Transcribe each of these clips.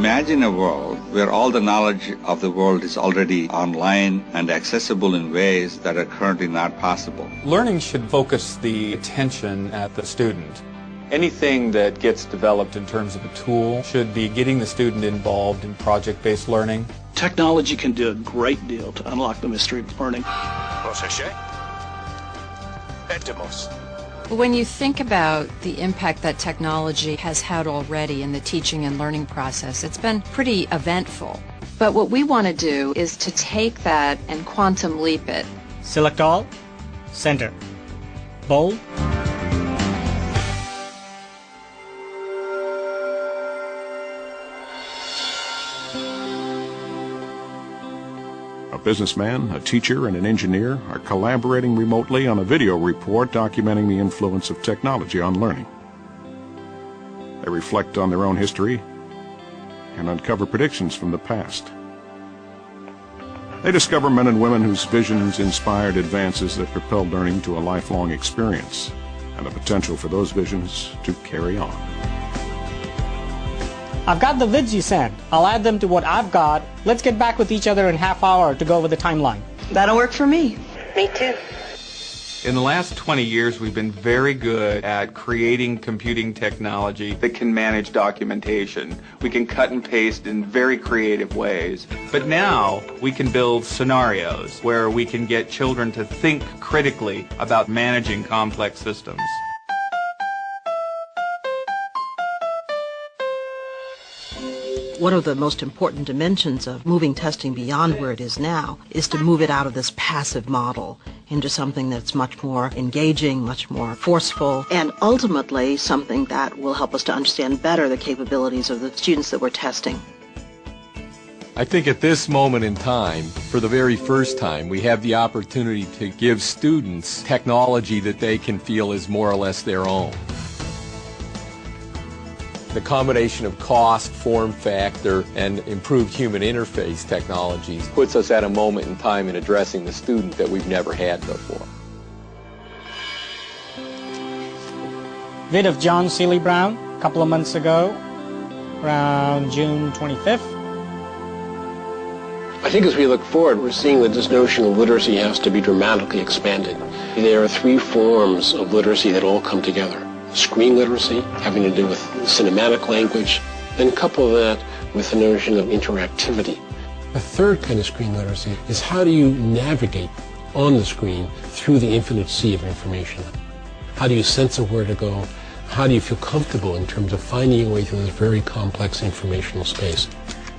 Imagine a world where all the knowledge of the world is already online and accessible in ways that are currently not possible. Learning should focus the attention at the student. Anything that gets developed in terms of a tool should be getting the student involved in project-based learning. Technology can do a great deal to unlock the mystery of learning. When you think about the impact that technology has had already in the teaching and learning process, it's been pretty eventful. But what we want to do is to take that and quantum leap it. Select all, center, bold. A businessman, a teacher, and an engineer are collaborating remotely on a video report documenting the influence of technology on learning. They reflect on their own history and uncover predictions from the past. They discover men and women whose visions inspired advances that propelled learning to a lifelong experience and the potential for those visions to carry on. I've got the vids you sent. I'll add them to what I've got. Let's get back with each other in half hour to go over the timeline. That'll work for me. Me too. In the last 20 years, we've been very good at creating computing technology that can manage documentation. We can cut and paste in very creative ways. But now we can build scenarios where we can get children to think critically about managing complex systems. One of the most important dimensions of moving testing beyond where it is now is to move it out of this passive model into something that's much more engaging, much more forceful, and ultimately something that will help us to understand better the capabilities of the students that we're testing. I think at this moment in time, for the very first time, we have the opportunity to give students technology that they can feel is more or less their own. The combination of cost, form factor, and improved human interface technologies puts us at a moment in time in addressing the student that we've never had before. Vid of John Seeley Brown a couple of months ago, around June 25th. I think as we look forward, we're seeing that this notion of literacy has to be dramatically expanded. There are three forms of literacy that all come together. Screen literacy, having to do with cinematic language, then couple that with the notion of interactivity. A third kind of screen literacy is how do you navigate on the screen through the infinite sea of information? How do you censor where to go? How do you feel comfortable in terms of finding your way through this very complex informational space?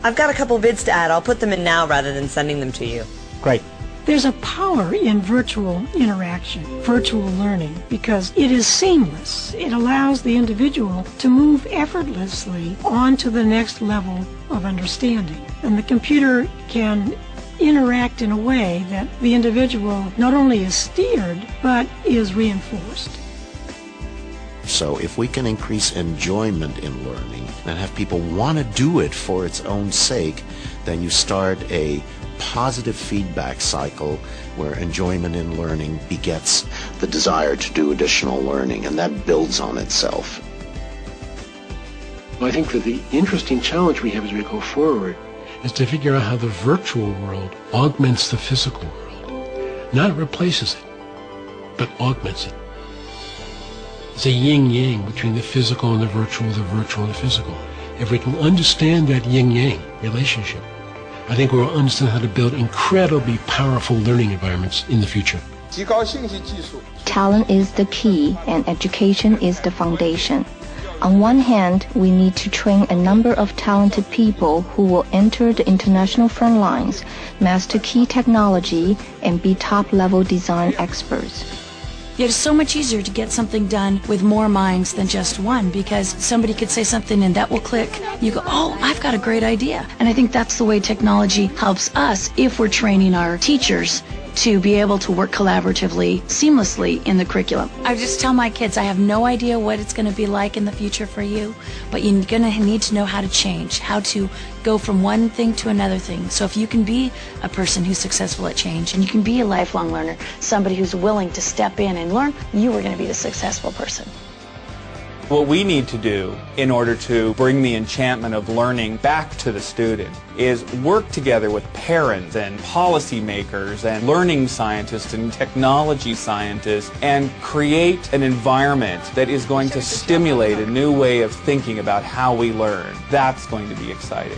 I've got a couple vids to add. I'll put them in now rather than sending them to you. Great. There's a power in virtual interaction, virtual learning, because it is seamless. It allows the individual to move effortlessly on to the next level of understanding. And the computer can interact in a way that the individual not only is steered, but is reinforced. So if we can increase enjoyment in learning and have people want to do it for its own sake, then you start a positive feedback cycle where enjoyment in learning begets the desire to do additional learning, and that builds on itself. Well, I think that the interesting challenge we have as we go forward is to figure out how the virtual world augments the physical world. Not replaces it, but augments it. It's a yin-yang between the physical and the virtual and the physical. If we can understand that yin-yang relationship, I think we'll understand how to build incredibly powerful learning environments in the future. Talent is the key and education is the foundation. On one hand, we need to train a number of talented people who will enter the international front lines, master key technology, and be top-level design experts. It is so much easier to get something done with more minds than just one, because somebody could say something and that will click. You go, oh, I've got a great idea. And I think that's the way technology helps us if we're training our teachers to be able to work collaboratively, seamlessly in the curriculum. I just tell my kids, I have no idea what it's going to be like in the future for you, but you're going to need to know how to change, how to go from one thing to another thing. So if you can be a person who's successful at change, and you can be a lifelong learner, somebody who's willing to step in and learn, you are going to be the successful person. What we need to do in order to bring the enchantment of learning back to the student is work together with parents and policymakers and learning scientists and technology scientists and create an environment that is going to stimulate a new way of thinking about how we learn. That's going to be exciting.